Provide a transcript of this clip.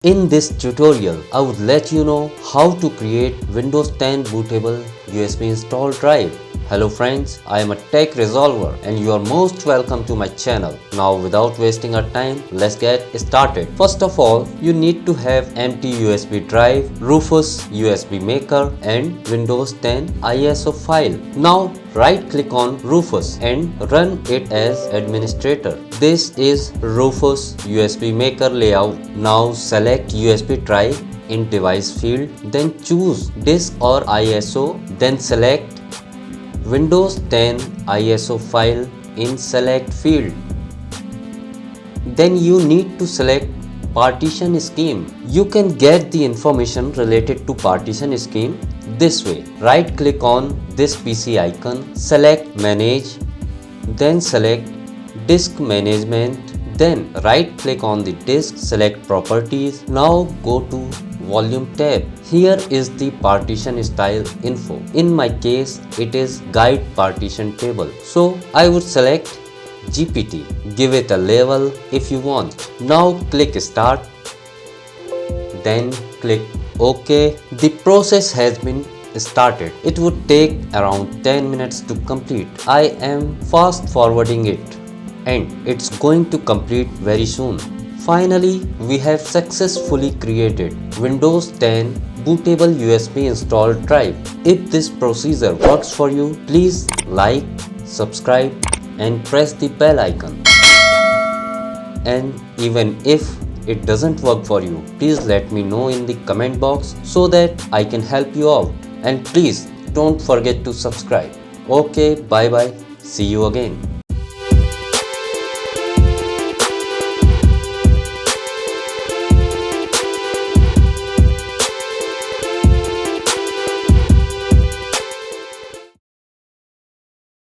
In this tutorial, I would let you know how to create Windows 10 bootable USB install drive. Hello friends, I am a tech resolver and you are most welcome to my channel. Now without wasting our time, let's get started. First of all, you need to have empty USB drive, Rufus USB Maker and Windows 10 ISO file. Now right click on Rufus and run it as administrator. This is Rufus USB Maker layout. Now select USB drive in device field, then choose disk or ISO, then select Windows 10 ISO file in select field. Then you need to select partition scheme. You can get the information related to partition scheme this way. Right click on this PC icon, select manage, then select disk management, then right click on the disk, select properties. Now go to volume tab. Here is the partition style info. In my case it is guide partition table, so I would select GPT. Give it a label if you want. Now click start, then click OK. The process has been started. It would take around 10 minutes to complete. I am fast forwarding it and it's going to complete very soon. Finally, we have successfully created Windows 10 bootable USB install drive. If this procedure works for you, please like, subscribe and press the bell icon. And even if it doesn't work for you, please let me know in the comment box so that I can help you out. And please don't forget to subscribe. Okay, bye bye. See you again.